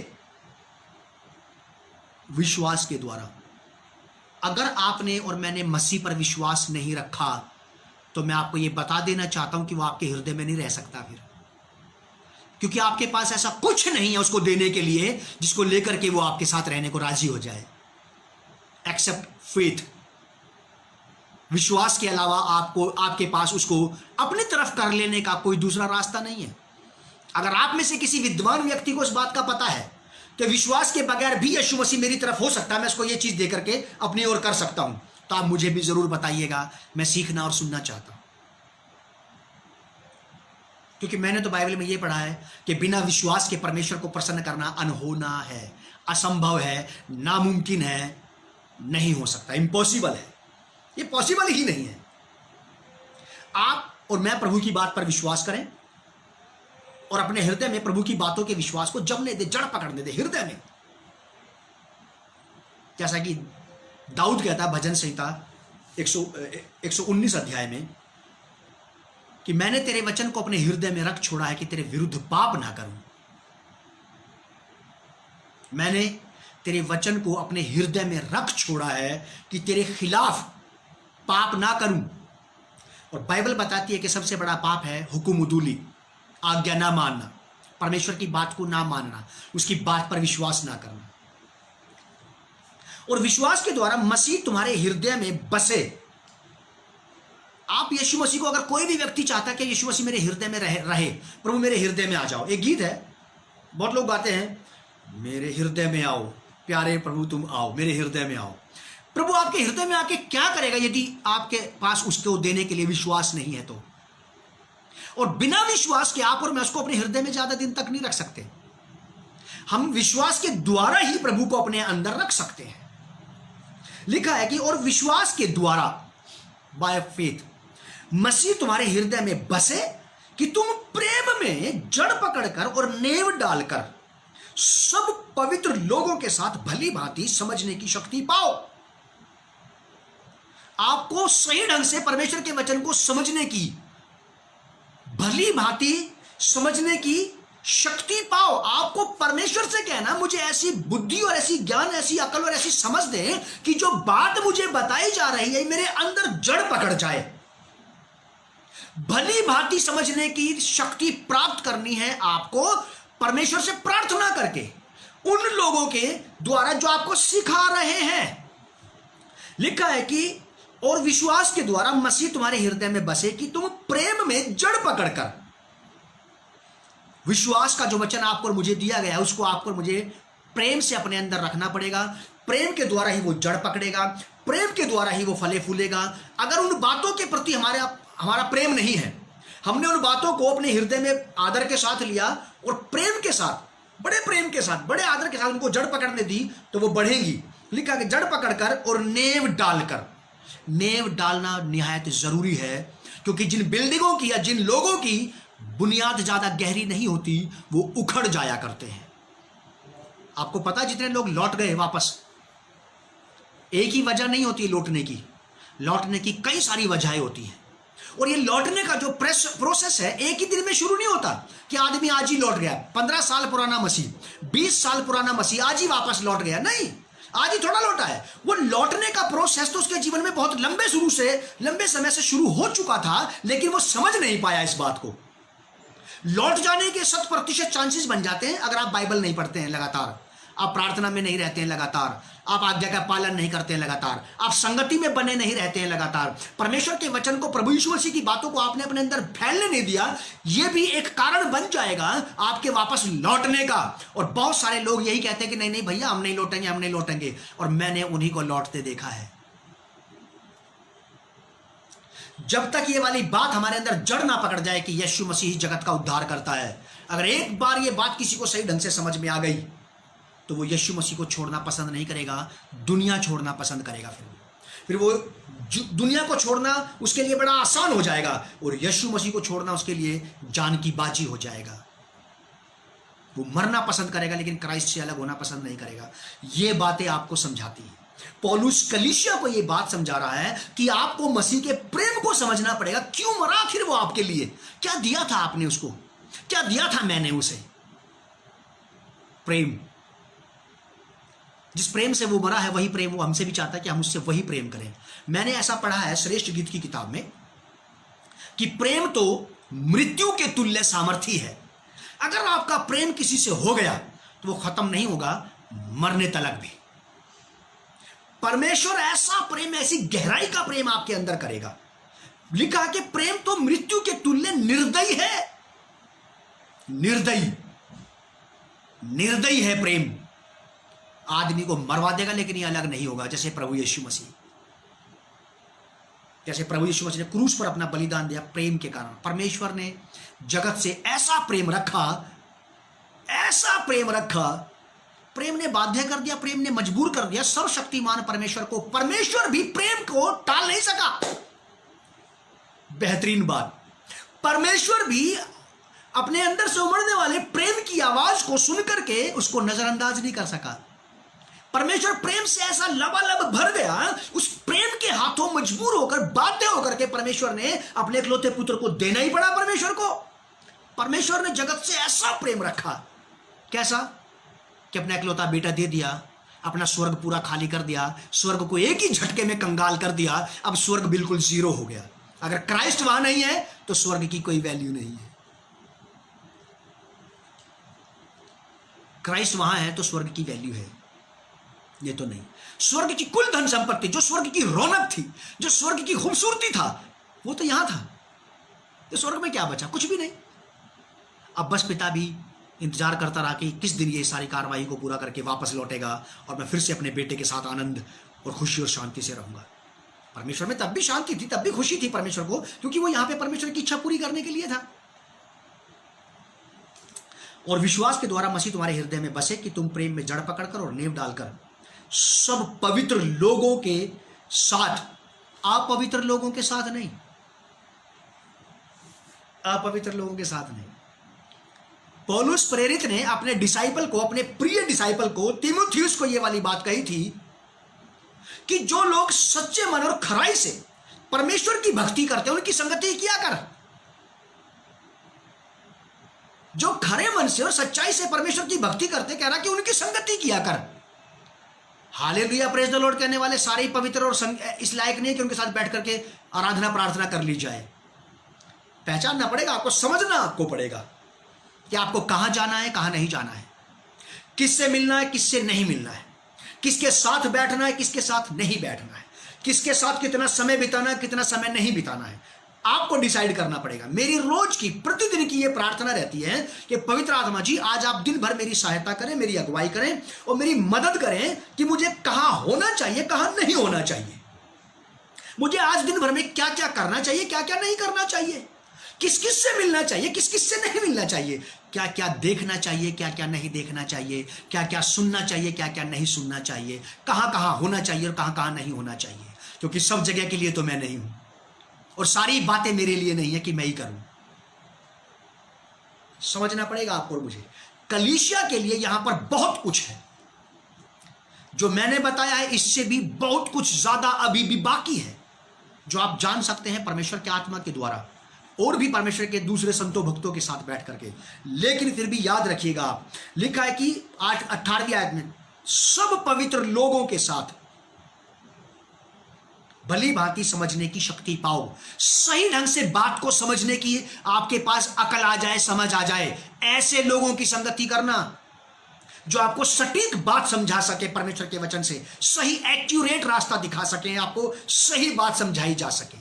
विश्वास के द्वारा। अगर आपने और मैंने मसीह पर विश्वास नहीं रखा तो मैं आपको यह बता देना चाहता हूं कि वो आपके हृदय में नहीं रह सकता फिर, क्योंकि आपके पास ऐसा कुछ नहीं है उसको देने के लिए जिसको लेकर के वो आपके साथ रहने को राजी हो जाए, एक्सेप्ट फेथ। विश्वास के अलावा आपके पास उसको अपनी तरफ कर लेने का कोई दूसरा रास्ता नहीं है। अगर आप में से किसी विद्वान व्यक्ति को इस बात का पता है कि विश्वास के बगैर भी यीशु मसीह मेरी तरफ हो सकता है, मैं इसको ये चीज दे करके अपनी ओर कर सकता हूं, तो आप मुझे भी जरूर बताइएगा। मैं सीखना और सुनना चाहता हूं, क्योंकि मैंने तो बाइबल में यह पढ़ा है कि बिना विश्वास के परमेश्वर को प्रसन्न करना अनहोना है, असंभव है, नामुमकिन है, नहीं हो सकता, इम्पॉसिबल है, ये पॉसिबल ही नहीं है। आप और मैं प्रभु की बात पर विश्वास करें और अपने हृदय में प्रभु की बातों के विश्वास को जमने दे, जड़ पकड़ने दे हृदय में। जैसा कि दाऊद कहता है भजन संहिता 119 अध्याय में कि मैंने तेरे वचन को अपने हृदय में रख छोड़ा है कि तेरे विरुद्ध पाप ना करूं। मैंने तेरे वचन को अपने हृदय में रख छोड़ा है कि तेरे खिलाफ पाप ना करूं। और बाइबल बताती है कि सबसे बड़ा पाप है हुकुम उदूली, आज्ञा ना मानना, परमेश्वर की बात को ना मानना, उसकी बात पर विश्वास ना करना। और विश्वास के द्वारा मसीह तुम्हारे हृदय में बसे। आप यीशु मसीह को, अगर कोई भी व्यक्ति चाहता है कि यीशु मसीह मेरे हृदय में रहे, प्रभु मेरे हृदय में आ जाओ। एक गीत है, बहुत लोग गाते हैं, मेरे हृदय में आओ प्यारे प्रभु तुम आओ, मेरे हृदय में आओ। प्रभु आपके हृदय में आके क्या करेगा यदि आपके पास उसको देने के लिए विश्वास नहीं है तो? और बिना विश्वास के आप और मैं उसको अपने हृदय में ज्यादा दिन तक नहीं रख सकते। हम विश्वास के द्वारा ही प्रभु को अपने अंदर रख सकते हैं। लिखा है कि और विश्वास के द्वारा, बाय फेथ, मसीह तुम्हारे हृदय में बसे कि तुम प्रेम में जड़ पकड़कर और नेव डालकर सब पवित्र लोगों के साथ भली भांति समझने की शक्ति पाओ। आपको सही ढंग से परमेश्वर के वचन को समझने की, भली भांति समझने की शक्ति पाओ। आपको परमेश्वर से कहना, मुझे ऐसी बुद्धि और ऐसी ज्ञान, ऐसी अकल और ऐसी समझ दे कि जो बात मुझे बताई जा रही है मेरे अंदर जड़ पकड़ जाए। भली भांति समझने की शक्ति प्राप्त करनी है आपको परमेश्वर से प्रार्थना करके, उन लोगों के द्वारा जो आपको सिखा रहे हैं। लिखा है कि और विश्वास के द्वारा मसीह तुम्हारे हृदय में बसे कि तुम प्रेम में जड़ पकड़कर। विश्वास का जो वचन आपको और मुझे दिया गया है उसको आपको और मुझे प्रेम से अपने अंदर रखना पड़ेगा। प्रेम के द्वारा ही वो जड़ पकड़ेगा, प्रेम के द्वारा ही वो फले फूलेगा। अगर उन बातों के प्रति हमारा प्रेम नहीं है, हमने उन बातों को अपने हृदय में आदर के साथ लिया और प्रेम के साथ, बड़े प्रेम के साथ, बड़े आदर के साथ उनको जड़ पकड़ने दी, तो वो बढ़ेंगी। लिखा कि जड़ पकड़कर और नेव डालकर। नेव डालना निहायत जरूरी है, क्योंकि जिन बिल्डिंगों की या जिन लोगों की बुनियाद ज्यादा गहरी नहीं होती वो उखड़ जाया करते हैं। आपको पता, जितने लोग लौट गए वापस, एक ही वजह नहीं होती लौटने की, लौटने की कई सारी वजहें होती हैं। और ये लौटने का जो प्रोसेस है एक ही दिन में शुरू नहीं होता कि आदमी आज ही लौट गया। 15 साल पुराना मसीह, 20 साल पुराना मसीह आज ही वापस लौट गया, नहीं, आज ही थोड़ा लौटा है। वो लौटने का प्रोसेस तो उसके जीवन में बहुत लंबे समय से शुरू हो चुका था, लेकिन वो समझ नहीं पाया इस बात को। लौट जाने के 100% चांसेस बन जाते हैं अगर आप बाइबल नहीं पढ़ते हैं लगातार, आप प्रार्थना में नहीं रहते हैं लगातार, आप आज्ञा का पालन नहीं करते हैं लगातार, आप संगति में बने नहीं रहते हैं लगातार, परमेश्वर के वचन को, प्रभु यीशु मसीह की बातों को आपने अपने अंदर फैलने नहीं दिया, ये भी एक कारण बन जाएगा आपके वापस लौटने का। और बहुत सारे लोग यही कहते हैं कि नहीं नहीं भैया हम नहीं लौटेंगे, हम नहीं लौटेंगे, और मैंने उन्हीं को लौटते देखा है। जब तक ये वाली बात हमारे अंदर जड़ ना पकड़ जाए कि यीशु मसीह जगत का उद्धार करता है, अगर एक बार ये बात किसी को सही ढंग से समझ में आ गई तो वो यीशु मसीह को छोड़ना पसंद नहीं करेगा, दुनिया छोड़ना पसंद करेगा। फिर वो दुनिया को छोड़ना उसके लिए बड़ा आसान हो जाएगा और यीशु मसीह को छोड़ना उसके लिए जान की बाजी हो जाएगा। वो मरना पसंद करेगा लेकिन क्राइस्ट से अलग होना पसंद नहीं करेगा। ये बातें आपको समझाती है। पौलुस कलीसिया को ये बात समझा रहा है कि आपको मसीह के प्रेम को समझना पड़ेगा। क्यों मरा आखिर वो आपके लिए? क्या दिया था आपने उसको? क्या दिया था मैंने उसे? प्रेम। जिस प्रेम से वो मरा है वही प्रेम वो हमसे भी चाहता है कि हम उससे वही प्रेम करें। मैंने ऐसा पढ़ा है श्रेष्ठ गीत की किताब में कि प्रेम तो मृत्यु के तुल्य सामर्थी है। अगर आपका प्रेम किसी से हो गया तो वो खत्म नहीं होगा मरने तलक भी। परमेश्वर ऐसा प्रेम, ऐसी गहराई का प्रेम आपके अंदर करेगा। लिखा कि प्रेम तो मृत्यु के तुल्य निर्दयी है। निर्दयी है प्रेम। आदमी को मरवा देगा लेकिन ये अलग नहीं होगा। जैसे प्रभु यीशु मसीह ने क्रूस पर अपना बलिदान दिया प्रेम के कारण। परमेश्वर ने जगत से ऐसा प्रेम रखा, प्रेम ने बाध्य कर दिया, प्रेम ने मजबूर कर दिया सर्वशक्तिमान परमेश्वर को। परमेश्वर भी प्रेम को टाल नहीं सका। बेहतरीन बात, परमेश्वर भी अपने अंदर से उमड़ने वाले प्रेम की आवाज को सुनकर के उसको नजरअंदाज नहीं कर सका। परमेश्वर प्रेम से ऐसा लबालब भर गया, उस प्रेम के हाथों मजबूर होकर, बाध्य होकर के परमेश्वर ने अपने इकलौते पुत्र को देना ही पड़ा। परमेश्वर ने जगत से ऐसा प्रेम रखा। कैसा? कि अपना इकलौता बेटा दे दिया, अपना स्वर्ग पूरा खाली कर दिया, स्वर्ग को एक ही झटके में कंगाल कर दिया। अब स्वर्ग बिल्कुल जीरो हो गया। अगर क्राइस्ट वहां नहीं है तो स्वर्ग की कोई वैल्यू नहीं है। क्राइस्ट वहां है तो स्वर्ग की वैल्यू है, ये तो नहीं। स्वर्ग की कुल धन संपत्ति, जो स्वर्ग की रौनक थी, जो स्वर्ग की खूबसूरती था, वो तो यहां था। तो स्वर्ग में क्या बचा? कुछ भी नहीं। अब बस पिता भी इंतजार करता रहा कि किस दिन ये सारी कार्रवाई को पूरा करके वापस लौटेगा और मैं फिर से अपने बेटे के साथ आनंद और खुशी और शांति से रहूंगा। परमेश्वर में तब भी शांति थी, तब भी खुशी थी परमेश्वर को, क्योंकि वो यहां पे परमेश्वर की इच्छा पूरी करने के लिए था। और विश्वास के द्वारा मसीह तुम्हारे हृदय में बसे कि तुम प्रेम में जड़ पकड़कर और नींव डालकर सब पवित्र लोगों के साथ, अपवित्र लोगों के साथ नहीं, अपवित्र लोगों के साथ नहीं। पौलुस प्रेरित ने अपने डिसाइपल को, अपने प्रिय डिसाइपल को, तीमुथियुस को यह वाली बात कही थी कि जो लोग सच्चे मन और खराई से परमेश्वर की भक्ति करते हैं उनकी संगति किया कर। जो खरे मन से और सच्चाई से परमेश्वर की भक्ति करते, कह रहा कि उनकी संगति किया कर। हालेलुया, प्रेज द लॉर्ड कहने वाले सारे ही पवित्र और इस लायक नहीं कि उनके साथ बैठ करके आराधना प्रार्थना कर ली जाए। पहचानना पड़ेगा, आपको समझना आपको पड़ेगा कि आपको कहां जाना है, कहां नहीं जाना है, किससे मिलना है, किससे नहीं मिलना है, किसके साथ बैठना है, किसके साथ नहीं बैठना है, किसके साथ कितना समय बिताना है, कितना समय नहीं बिताना है। आपको डिसाइड करना पड़ेगा। मेरी रोज की, प्रतिदिन की ये प्रार्थना रहती है कि पवित्र आत्मा जी आज आप दिन भर मेरी सहायता करें, मेरी अगुवाई करें और मेरी मदद करें कि मुझे कहां होना चाहिए, कहां नहीं होना चाहिए, मुझे आज दिन भर में क्या क्या करना चाहिए, क्या क्या नहीं करना चाहिए, किस किस से मिलना चाहिए, किस किस से नहीं मिलना चाहिए, क्या क्या देखना चाहिए, क्या क्या नहीं देखना चाहिए, क्या क्या सुनना चाहिए, क्या क्या नहीं सुनना चाहिए, कहां कहां होना चाहिए और कहां कहां नहीं होना चाहिए। क्योंकि सब जगह के लिए तो मैं नहीं हूं और सारी बातें मेरे लिए नहीं है कि मैं ही करूं। समझना पड़ेगा आपको और मुझे। कलीसिया के लिए यहां पर बहुत कुछ है जो मैंने बताया है, इससे भी बहुत कुछ ज्यादा अभी भी बाकी है। जो आप जान सकते हैं परमेश्वर के आत्मा के द्वारा और भी परमेश्वर के दूसरे संतों भक्तों के साथ बैठ करके। लेकिन फिर भी याद रखिएगा, आप लिखा है कि 18वीं आयत में सब पवित्र लोगों के साथ भली भांति समझने की शक्ति पाओ। सही ढंग से बात को समझने की आपके पास अकल आ जाए, समझ आ जाए, ऐसे लोगों की संगति करना जो आपको सटीक बात समझा सके, परमेश्वर के वचन से सही एक्यूरेट रास्ता दिखा सके, आपको सही बात समझाई जा सके।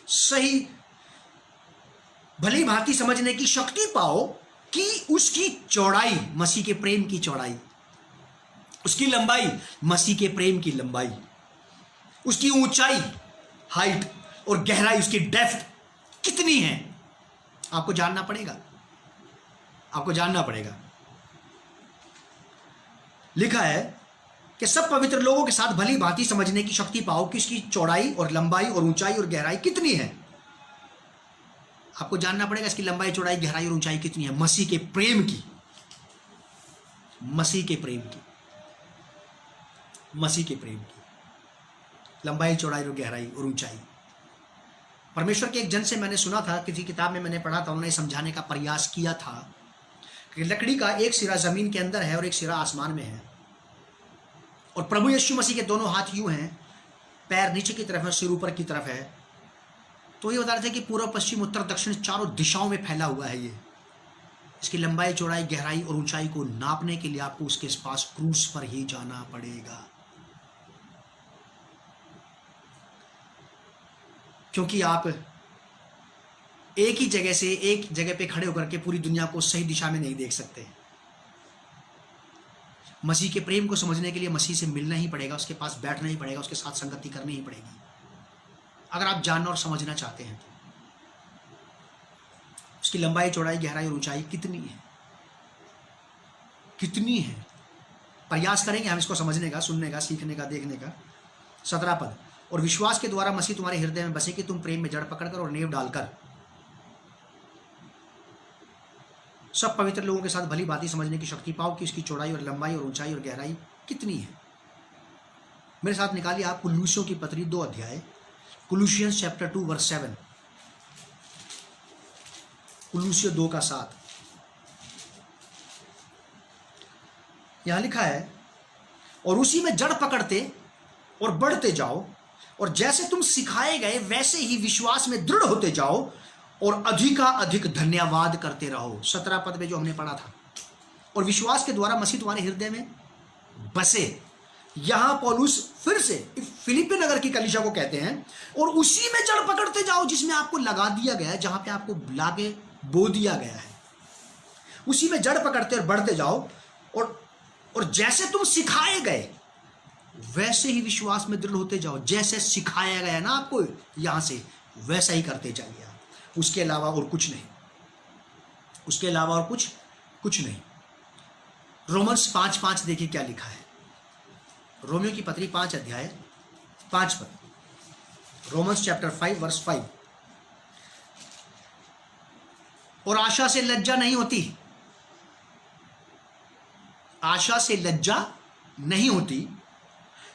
सही भली भांति समझने की शक्ति पाओ कि उसकी चौड़ाई, मसीह के प्रेम की चौड़ाई, उसकी लंबाई, मसीह के प्रेम की लंबाई, उसकी ऊंचाई, हाइट, और गहराई, उसकी डेप्थ कितनी है, आपको जानना पड़ेगा, आपको जानना पड़ेगा। लिखा है कि सब पवित्र लोगों के साथ भली भांति समझने की शक्ति पाओ कि उसकी चौड़ाई और लंबाई और ऊंचाई और गहराई कितनी है। आपको जानना पड़ेगा इसकी लंबाई, चौड़ाई, गहराई और ऊंचाई कितनी है, मसीह के प्रेम की, मसीह के प्रेम की, मसीह के प्रेम की लंबाई, चौड़ाई और गहराई और ऊंचाई। परमेश्वर के एक जन से मैंने सुना था, किसी किताब में मैंने पढ़ा था, उन्होंने समझाने का प्रयास किया था कि लकड़ी का एक सिरा जमीन के अंदर है और एक सिरा आसमान में है, और प्रभु यीशु मसीह के दोनों हाथ यूं हैं, पैर नीचे की तरफ है, सिर ऊपर की तरफ है। तो ये बता रहे थे कि पूर्व, पश्चिम, उत्तर, दक्षिण चारों दिशाओं में फैला हुआ है ये। इसकी लंबाई, चौड़ाई, गहराई और ऊंचाई को नापने के लिए आपको उसके पास क्रूस पर ही जाना पड़ेगा, क्योंकि आप एक ही जगह से, एक जगह पे खड़े होकर के पूरी दुनिया को सही दिशा में नहीं देख सकते। मसीह के प्रेम को समझने के लिए मसीह से मिलना ही पड़ेगा, उसके पास बैठना ही पड़ेगा, उसके साथ संगति करनी ही पड़ेगी, अगर आप जानना और समझना चाहते हैं तो। उसकी लंबाई, चौड़ाई, गहराई और ऊंचाई कितनी है, कितनी है, प्रयास करेंगे हम इसको समझने का, सुनने का, सीखने का, देखने का। 17 पद, और विश्वास के द्वारा मसीह तुम्हारे हृदय में बसे कि तुम प्रेम में जड़ पकड़कर और नींव डालकर सब पवित्र लोगों के साथ भली भांति समझने की शक्ति पाओ कि उसकी चौड़ाई और लंबाई और ऊंचाई और गहराई कितनी है। मेरे साथ निकालिए आप कुलूसियों की पत्री 2 अध्याय, कुलूसियंस चैप्टर 2 वर्स 7, कुलूसियों 2 का 7। यहां लिखा है, और उसी में जड़ पकड़ते और बढ़ते जाओ, और जैसे तुम सिखाए गए वैसे ही विश्वास में दृढ़ होते जाओ, और अधिक धन्यवाद करते रहो। 17 पद में जो हमने पढ़ा था, और विश्वास के द्वारा मसीह तुम्हारे हृदय में बसे। यहां पौलुस फिर से फिलिप्पी नगर की कलीसिया को कहते हैं, और उसी में जड़ पकड़ते जाओ जिसमें आपको लगा दिया गया है, जहां पे आपको लाके बो दिया गया है, उसी में जड़ पकड़ते और बढ़ते जाओ, और जैसे तुम सिखाए गए वैसे ही विश्वास में दृढ़ होते जाओ। जैसे सिखाया गया ना आपको यहां से, वैसा ही करते जाइए, उसके अलावा और कुछ नहीं, उसके अलावा और कुछ नहीं। रोमन्स 5:5 देखिए क्या लिखा है, रोमियो की पत्री 5 अध्याय 5 पद, रोमन्स चैप्टर 5 वर्स 5, और आशा से लज्जा नहीं होती, आशा से लज्जा नहीं होती,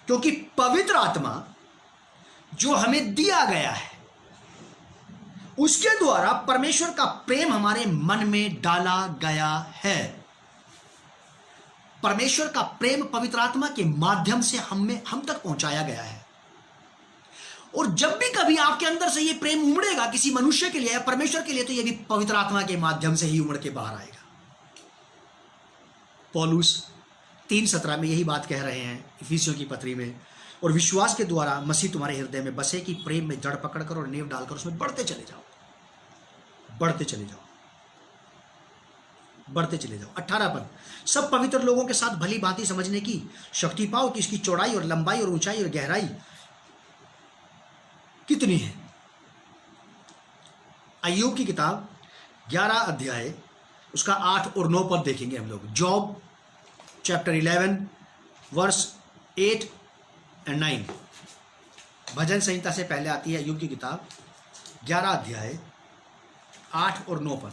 क्योंकि पवित्र आत्मा जो हमें दिया गया है उसके द्वारा परमेश्वर का प्रेम हमारे मन में डाला गया है। परमेश्वर का प्रेम पवित्र आत्मा के माध्यम से हम तक पहुंचाया गया है। और जब भी कभी आपके अंदर से यह प्रेम उमड़ेगा किसी मनुष्य के लिए या परमेश्वर के लिए, तो यह भी पवित्र आत्मा के माध्यम से ही उमड़ के बाहर आएगा। पौलुस 3:17 में यही बात कह रहे हैं इफिसियों की पत्री में, और विश्वास के द्वारा मसीह तुम्हारे हृदय में बसे कि प्रेम में जड़ पकड़कर और नींव डालकर उसमें बढ़ते चले जाओ, बढ़ते चले जाओ, बढ़ते चले जाओ। 18 पद, सब पवित्र लोगों के साथ भली भांति समझने की शक्ति पाओ कि इसकी चौड़ाई और लंबाई और ऊंचाई और गहराई कितनी है। अय्यूब की किताब 11 अध्याय उसका 8 और 9 पद देखेंगे हम लोग। जॉब चैप्टर 11 वर्स 8 और 9, भजन संहिता से पहले आती है अय्यूब की किताब 11 अध्याय 8 और 9 पद।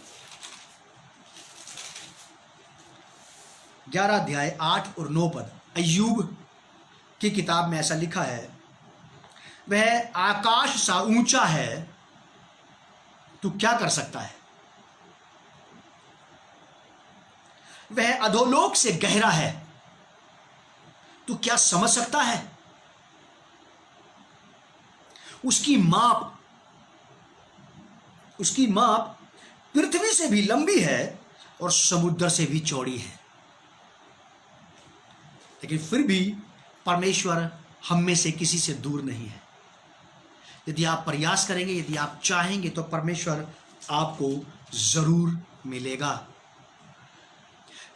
11 अध्याय 8 और 9 पद अय्यूब की किताब में ऐसा लिखा है, वह आकाश सा ऊंचा है, तू क्या कर सकता है? वह अधोलोक से गहरा है, तू क्या समझ सकता है? उसकी माप पृथ्वी से भी लंबी है और समुद्र से भी चौड़ी है। लेकिन फिर भी परमेश्वर हम में से किसी से दूर नहीं है। यदि आप प्रयास करेंगे, यदि आप चाहेंगे, तो परमेश्वर आपको जरूर मिलेगा।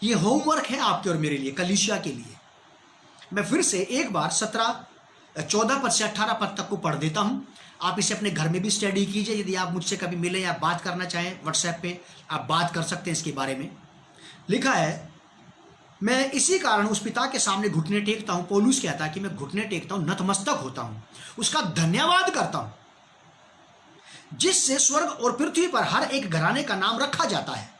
ये होमवर्क है आपके और मेरे लिए, कलीसिया के लिए। मैं फिर से एक बार 14 पद से 18 पद तक को पढ़ देता हूं। आप इसे अपने घर में भी स्टडी कीजिए। यदि आप मुझसे कभी मिले या बात करना चाहें व्हाट्सएप पे, आप बात कर सकते हैं इसके बारे में। लिखा है, मैं इसी कारण उस पिता के सामने घुटने टेकता हूं। पौलुस कहता है कि मैं घुटने टेकता हूं, नतमस्तक होता हूं, उसका धन्यवाद करता हूं, जिससे स्वर्ग और पृथ्वी पर हर एक घराने का नाम रखा जाता है,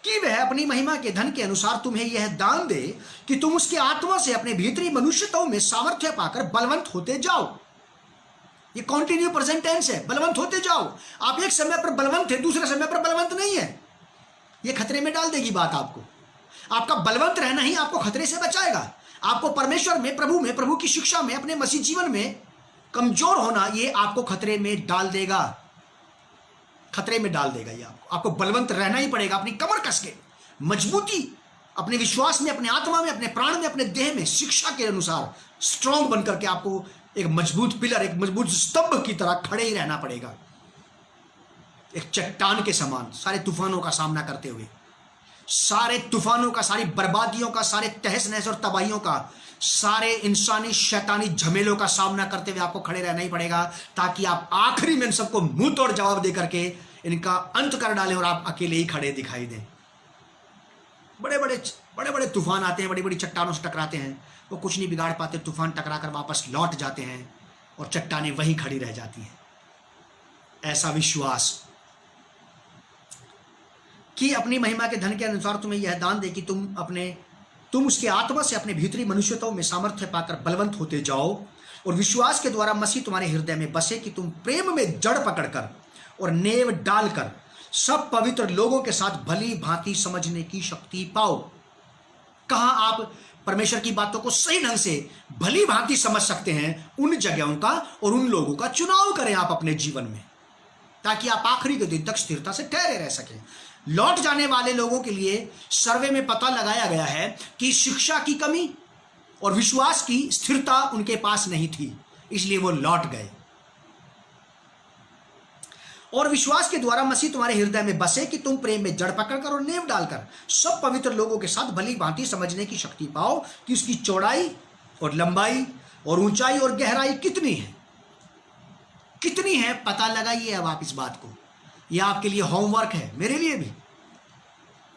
कि वह अपनी महिमा के धन के अनुसार तुम्हें यह दान दे कि तुम उसके आत्मा से अपने भीतरी मनुष्यत्व में सामर्थ्य पाकर बलवंत होते जाओ। ये कॉन्टिन्यू प्रेजेंट टेंस है, बलवंत होते जाओ। आप एक समय पर बलवंत थे, दूसरे समय पर बलवंत नहीं है। ये खतरे में डाल देगी बात आपको। आपका बलवंत रहना ही आपको खतरे से बचाएगा। आपको परमेश्वर में, प्रभु की शिक्षा में, अपने मसीह जीवन में कमजोर होना, ये आपको खतरे में डाल देगा। खतरे में डाल देगा ये आपको बलवंत रहना ही पड़ेगा। अपनी कमर कस के, मजबूती, अपने विश्वास में, अपने आत्मा में, अपने प्राण में, अपने देह में शिक्षा के अनुसार स्ट्रांग बनकर के आपको एक मजबूत पिलर, एक मजबूत स्तंभ की तरह खड़े ही रहना पड़ेगा, एक चट्टान के समान, सारे तूफानों का सामना करते हुए, सारे तूफानों का, सारी बर्बादियों का, सारे तहस नहस और तबाहियों का, सारे इंसानी शैतानी झमेलों का सामना करते हुए आपको खड़े रहना ही पड़ेगा, ताकि आप आखिरी में इन सबको मुंह तोड़ जवाब दे करके इनका अंत कर डालें और आप अकेले ही खड़े दिखाई दें। बड़े बड़े तूफान आते हैं, बड़ी बड़ी चट्टानों से टकराते हैं, वो कुछ नहीं बिगाड़ पाते। तूफान टकरा कर वापस लौट जाते हैं और चट्टानें वहीं खड़ी रह जाती हैं। ऐसा विश्वास कि अपनी महिमा के धन के अनुसार तुम्हें यह दान दे कि तुम उसके आत्मा से अपने भीतरी मनुष्यत्व में सामर्थ्य पाकर बलवंत होते जाओ, और विश्वास के द्वारा मसीह तुम्हारे हृदय में बसे कि तुम प्रेम में जड़ पकड़कर और नेव डालकर सब पवित्र लोगों के साथ भली भांति समझने की शक्ति पाओ। कहां आप परमेश्वर की बातों को सही ढंग से भली भांति समझ सकते हैं? उन जगहों का और उन लोगों का चुनाव करें आप अपने जीवन में, ताकि आप आखिरी के दिन तक स्थिरता से ठहरे रह सकें। लौट जाने वाले लोगों के लिए सर्वे में पता लगाया गया है कि शिक्षा की कमी और विश्वास की स्थिरता उनके पास नहीं थी, इसलिए वो लौट गए। और विश्वास के द्वारा मसीह तुम्हारे हृदय में बसे कि तुम प्रेम में जड़ पकड़कर और नेव डालकर सब पवित्र लोगों के साथ भली भांति समझने की शक्ति पाओ कि उसकी चौड़ाई और लंबाई और ऊंचाई और गहराई कितनी है। पता लगाइए अब आप इस बात को। यह आपके लिए होमवर्क है, मेरे लिए भी।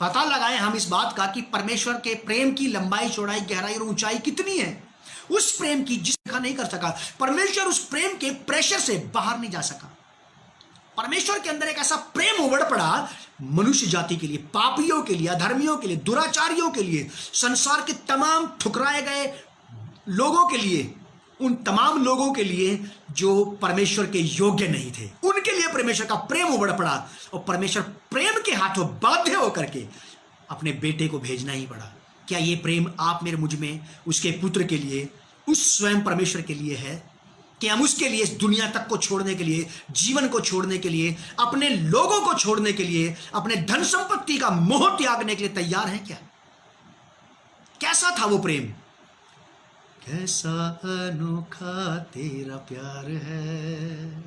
पता लगाएं हम इस बात का कि परमेश्वर के प्रेम की लंबाई, चौड़ाई, गहराई और ऊंचाई कितनी है। उस प्रेम की जिसका नहीं कर सका परमेश्वर, उस प्रेम के प्रेशर से बाहर नहीं जा सका। परमेश्वर के अंदर एक ऐसा प्रेम उमड़ पड़ा मनुष्य जाति के लिए, पापियों के लिए, अधर्मियों के लिए, दुराचारियों के लिए, संसार के तमाम ठुकराए गए लोगों के लिए, उन तमाम लोगों के लिए जो परमेश्वर के योग्य नहीं थे, उनके लिए परमेश्वर का प्रेम उमड़ पड़ा। और परमेश्वर प्रेम के हाथों बाध्य होकर के अपने बेटे को भेजना ही पड़ा। क्या ये प्रेम आप मेरे मुझ में उसके पुत्र के लिए, उस स्वयं परमेश्वर के लिए है कि हम उसके लिए इस दुनिया तक को छोड़ने के लिए, जीवन को छोड़ने के लिए, अपने लोगों को छोड़ने के लिए, अपने धन संपत्ति का मोह त्यागने के लिए तैयार हैं क्या? कैसा था वो प्रेम? कैसा अनोखा तेरा प्यार है,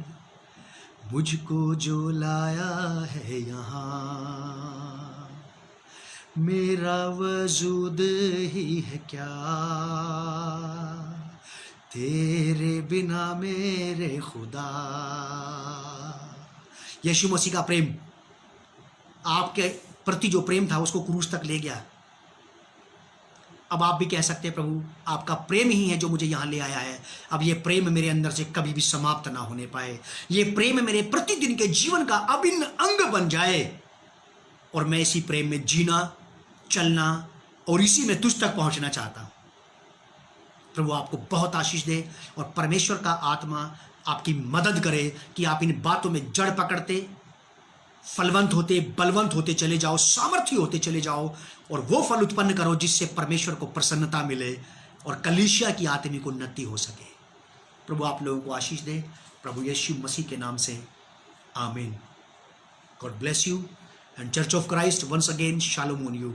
मुझको जो लाया है यहाँ, मेरा वजूद ही है क्या, तेरे बिना मेरे खुदा। यीशु मसीह का प्रेम, आपके प्रति जो प्रेम था उसको क्रूस तक ले गया। अब आप भी कह सकते हैं, प्रभु आपका प्रेम ही है जो मुझे यहाँ ले आया है। अब ये प्रेम मेरे अंदर से कभी भी समाप्त ना होने पाए। ये प्रेम मेरे प्रतिदिन के जीवन का अभिन्न अंग बन जाए और मैं इसी प्रेम में जीना, चलना और इसी में तुझ तक पहुंचना चाहता हूं। प्रभु आपको बहुत आशीष दे और परमेश्वर का आत्मा आपकी मदद करे कि आप इन बातों में जड़ पकड़ते, फलवंत होते, बलवंत होते चले जाओ, सामर्थ्य होते चले जाओ और वो फल उत्पन्न करो जिससे परमेश्वर को प्रसन्नता मिले और कलीसिया की आत्मिक उन्नति हो सके। प्रभु आप लोगों को आशीष दे, प्रभु यीशु मसीह के नाम से आमीन। God bless you and church of Christ once again शालोम ऑन यू।